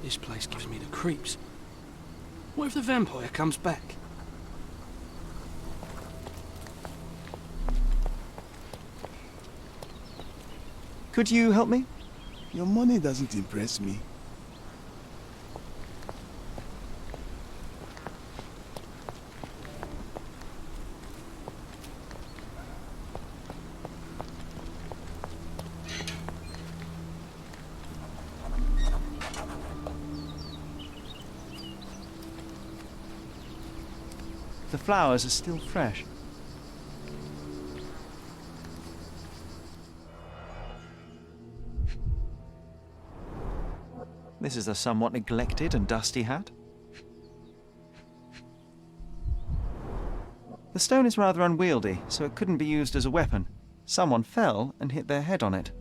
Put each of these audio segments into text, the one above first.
This place gives me the creeps. What if the vampire comes back? Could you help me? Your money doesn't impress me. The flowers are still fresh. This is a somewhat neglected and dusty hat. The stone is rather unwieldy, so it couldn't be used as a weapon. Someone fell and hit their head on it.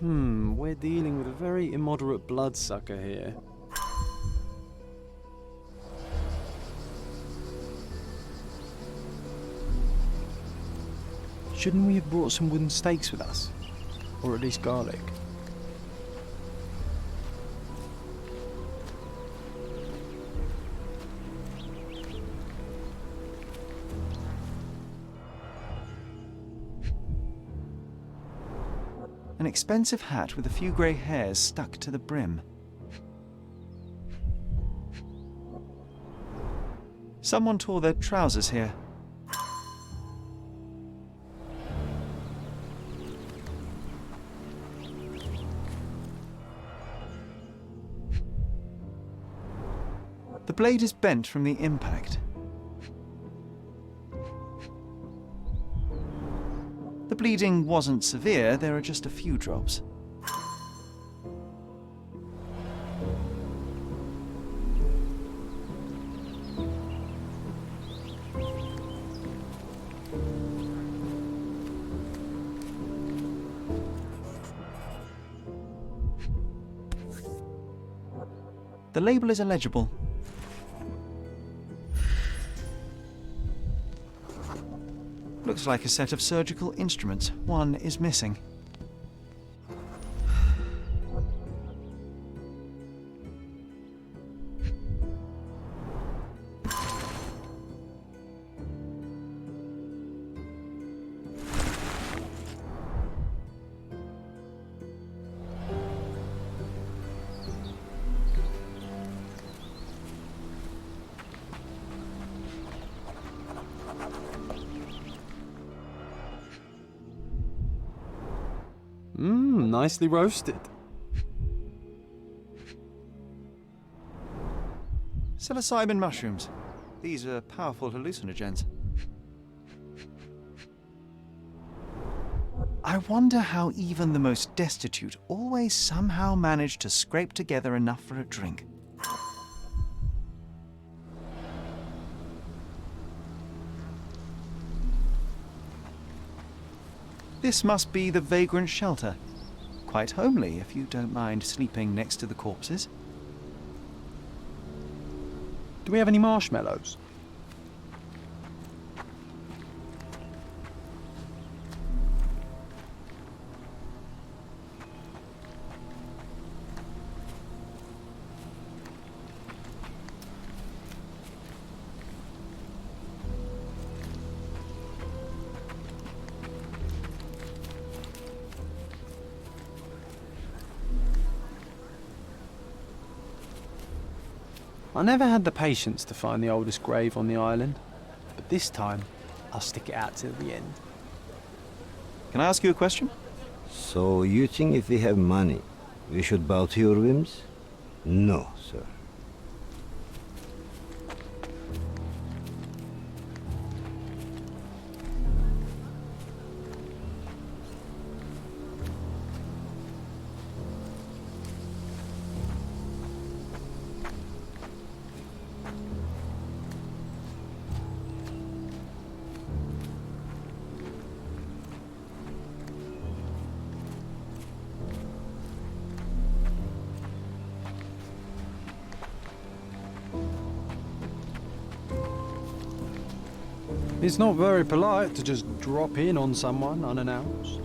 We're dealing with a very immoderate bloodsucker here. Shouldn't we have brought some wooden stakes with us? Or at least garlic? An expensive hat with a few grey hairs stuck to the brim. Someone tore their trousers here. The blade is bent from the impact. The bleeding wasn't severe, there are just a few drops. The label is illegible. Looks like a set of surgical instruments. One is missing. Nicely roasted. Psilocybin mushrooms. These are powerful hallucinogens. I wonder how even the most destitute always somehow manage to scrape together enough for a drink. This must be the vagrant shelter. Quite homely, if you don't mind sleeping next to the corpses. Do we have any marshmallows? I never had the patience to find the oldest grave on the island, but this time I'll stick it out till the end. Can I ask you a question? So you think if we have money, we should bow to your whims? No, sir. It's not very polite to just drop in on someone unannounced.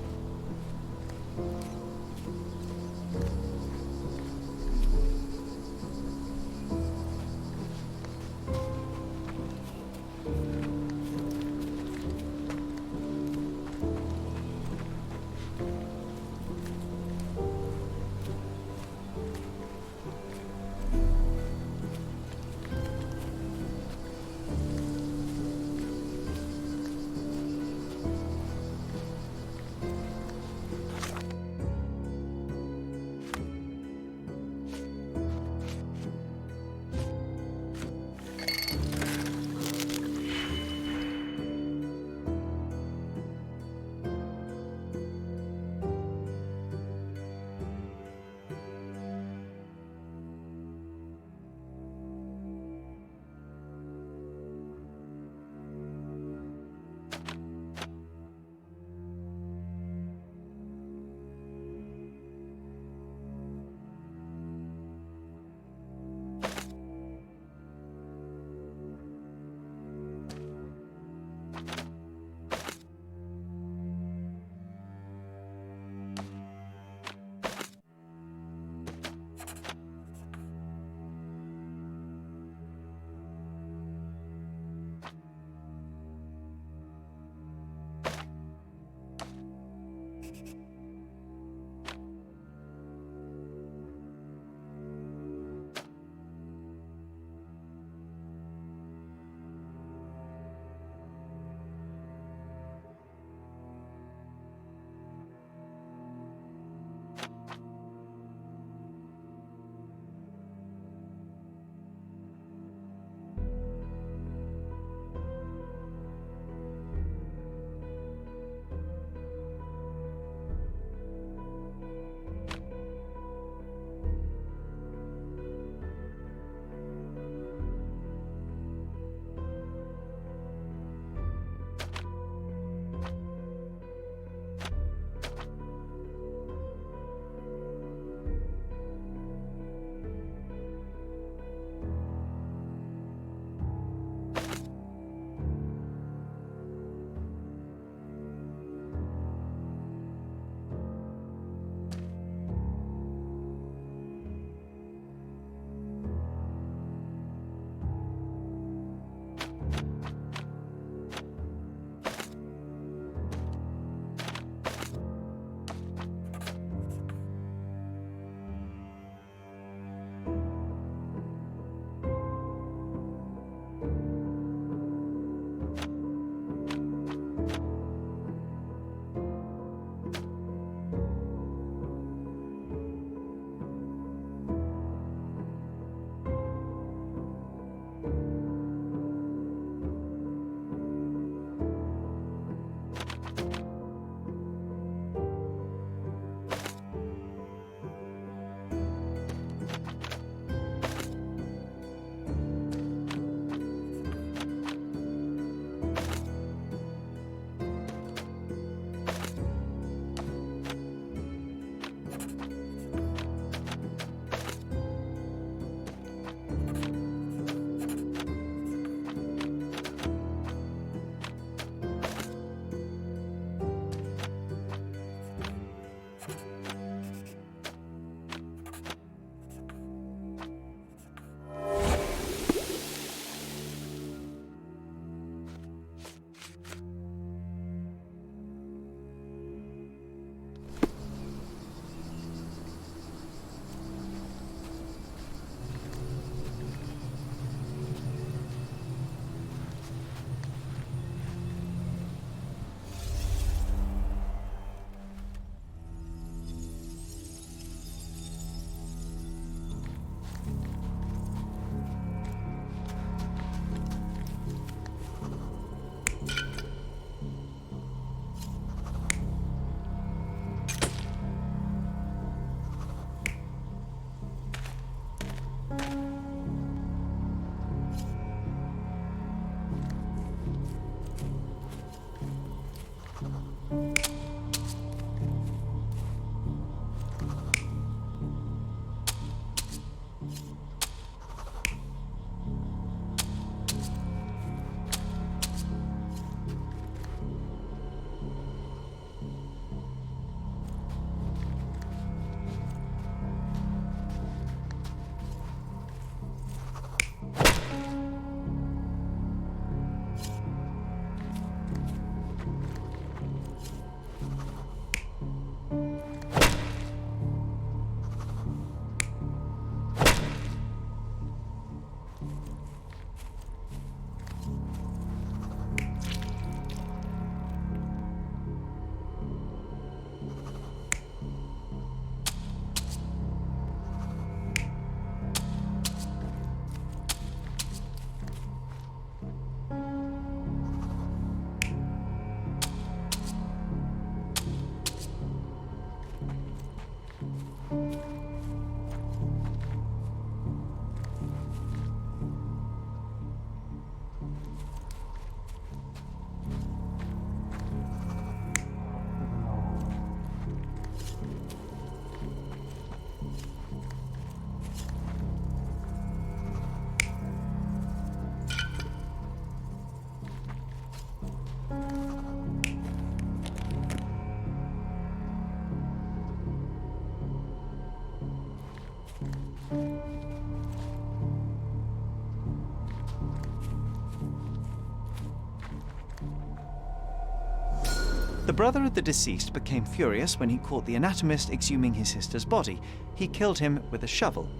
brother of the deceased became furious when he caught the anatomist exhuming his sister's body. He killed him with a shovel.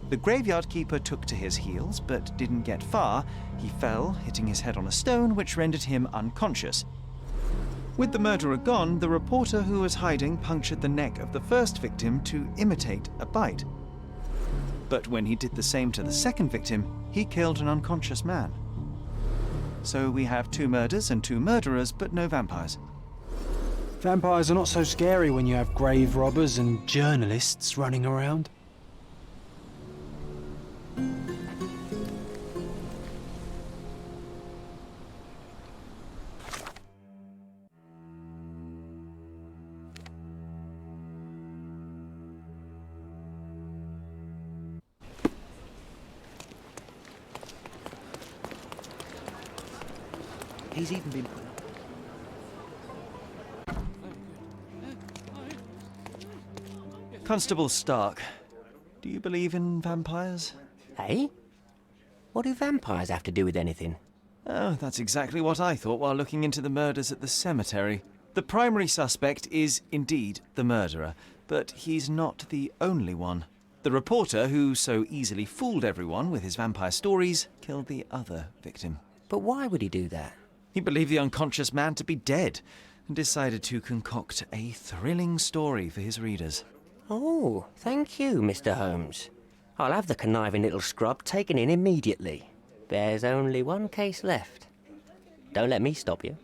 The graveyard keeper took to his heels, but didn't get far. He fell, hitting his head on a stone, which rendered him unconscious. With the murderer gone, the reporter who was hiding punctured the neck of the first victim to imitate a bite. But when he did the same to the second victim, he killed an unconscious man. So we have 2 murders and 2 murderers, but no vampires. Vampires are not so scary when you have grave robbers and journalists running around. He's even been put up. Constable Stark, do you believe in vampires? Hey? What do vampires have to do with anything? Oh, that's exactly what I thought while looking into the murders at the cemetery. The primary suspect is indeed the murderer, but he's not the only one. The reporter, who so easily fooled everyone with his vampire stories, killed the other victim. But why would he do that? He believed the unconscious man to be dead and decided to concoct a thrilling story for his readers. Oh, thank you, Mr. Holmes. I'll have the conniving little scrub taken in immediately. There's only one case left. Don't let me stop you.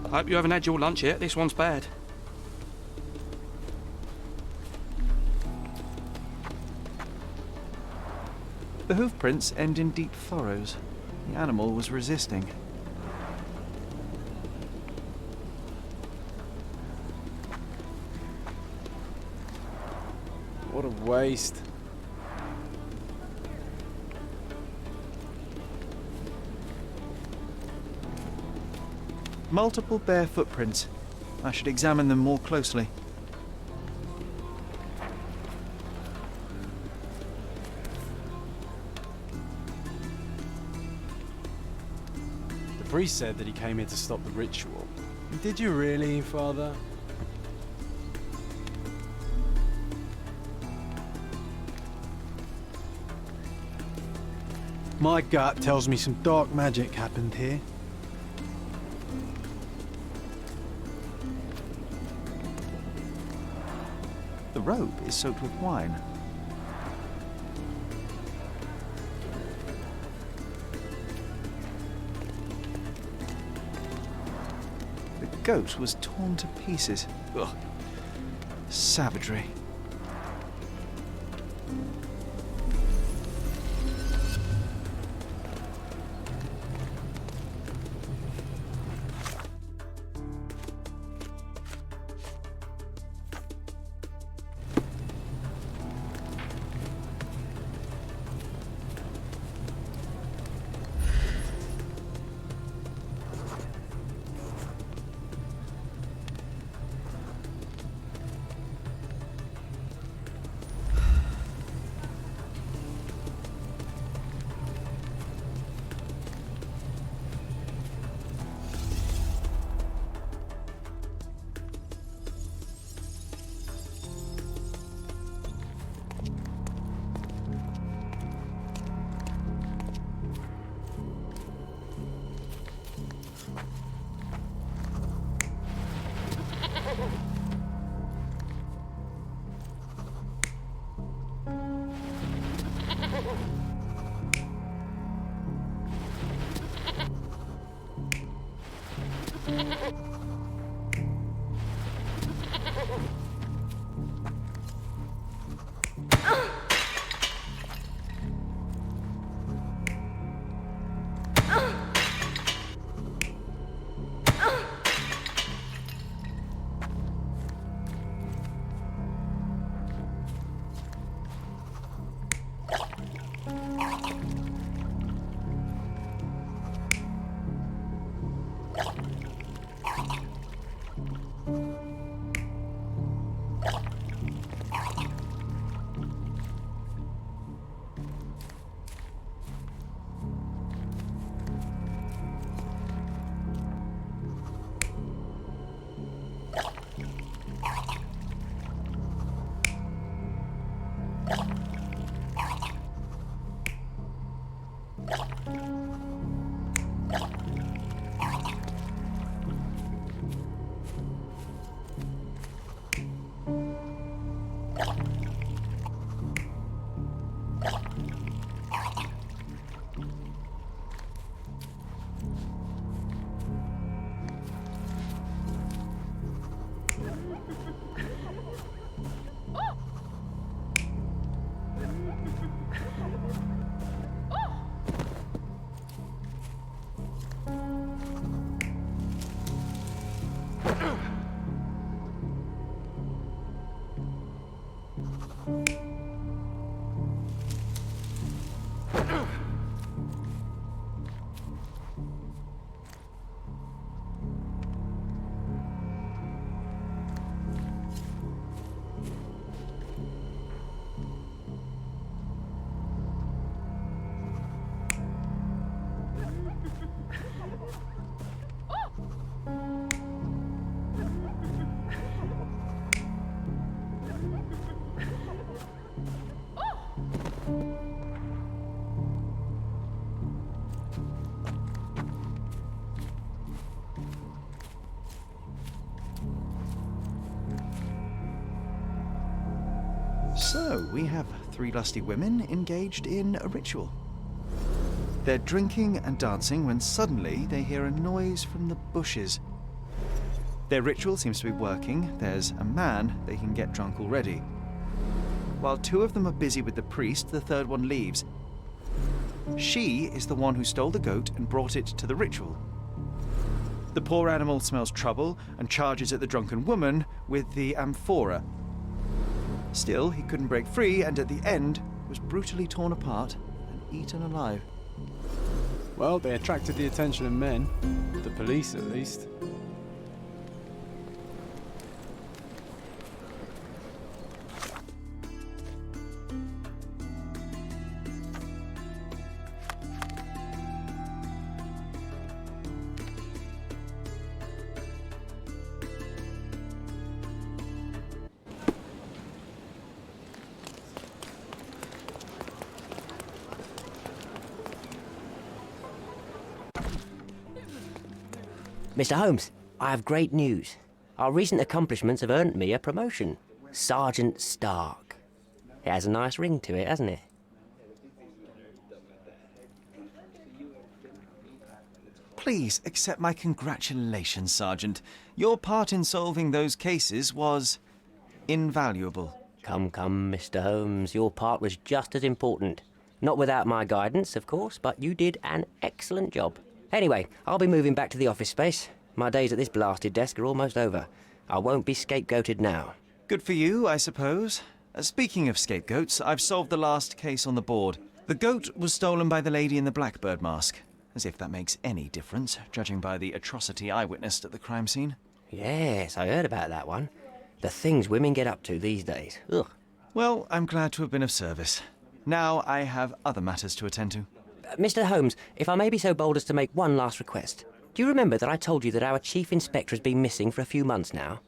I hope you haven't had your lunch yet. This one's bad. The hoof prints end in deep furrows. The animal was resisting. What a waste. Multiple bare footprints. I should examine them more closely. The priest said that he came here to stop the ritual. Did you really, Father? My gut tells me some dark magic happened here. The robe is soaked with wine. The goat was torn to pieces. Ugh. Savagery. So, we have 3 lusty women engaged in a ritual. They're drinking and dancing when suddenly they hear a noise from the bushes. Their ritual seems to be working. There's a man they can get drunk already. While 2 of them are busy with the priest, the 3rd one leaves. She is the one who stole the goat and brought it to the ritual. The poor animal smells trouble and charges at the drunken woman with the amphora. Still, he couldn't break free, and at the end was brutally torn apart and eaten alive. Well, they attracted the attention of men. The police, at least. Mr. Holmes, I have great news. Our recent accomplishments have earned me a promotion. Sergeant Stark. It has a nice ring to it, hasn't it? Please accept my congratulations, Sergeant. Your part in solving those cases was invaluable. Come, Mr. Holmes, your part was just as important. Not without my guidance, of course, but you did an excellent job. Anyway, I'll be moving back to the office space. My days at this blasted desk are almost over. I won't be scapegoated now. Good for you, I suppose. Speaking of scapegoats, I've solved the last case on the board. The goat was stolen by the lady in the blackbird mask. As if that makes any difference, judging by the atrocity I witnessed at the crime scene. Yes, I heard about that one. The things women get up to these days. Ugh. Well, I'm glad to have been of service. Now I have other matters to attend to. Mr. Holmes, if I may be so bold as to make one last request. Do you remember that I told you that our chief inspector has been missing for a few months now?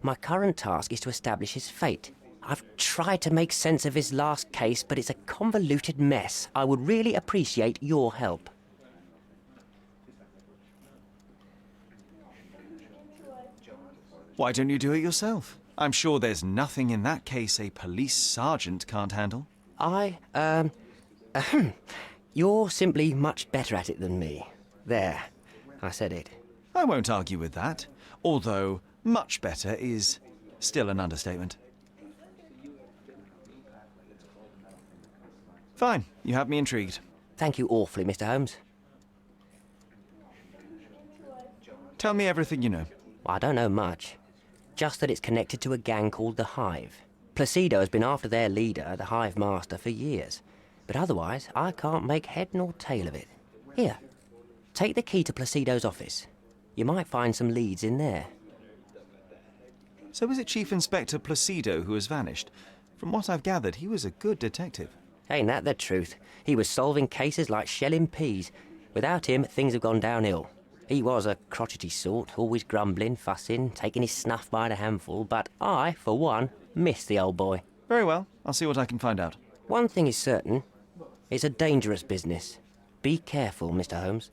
My current task is to establish his fate. I've tried to make sense of his last case, but it's a convoluted mess. I would really appreciate your help. Why don't you do it yourself? I'm sure there's nothing in that case a police sergeant can't handle. You're simply much better at it than me. There, I said it. I won't argue with that, although much better is still an understatement. Fine, you have me intrigued. Thank you awfully, Mr. Holmes. Tell me everything you know. I don't know much. Just that it's connected to a gang called the Hive. Placido has been after their leader, the Hive Master, for years. But otherwise, I can't make head nor tail of it. Here, take the key to Placido's office. You might find some leads in there. So is it Chief Inspector Placido who has vanished? From what I've gathered, he was a good detective. Ain't that the truth? He was solving cases like shelling peas. Without him, things have gone downhill. He was a crotchety sort, always grumbling, fussing, taking his snuff by the handful, but I, for one, miss the old boy. Very well, I'll see what I can find out. One thing is certain, it's a dangerous business. Be careful, Mr. Holmes.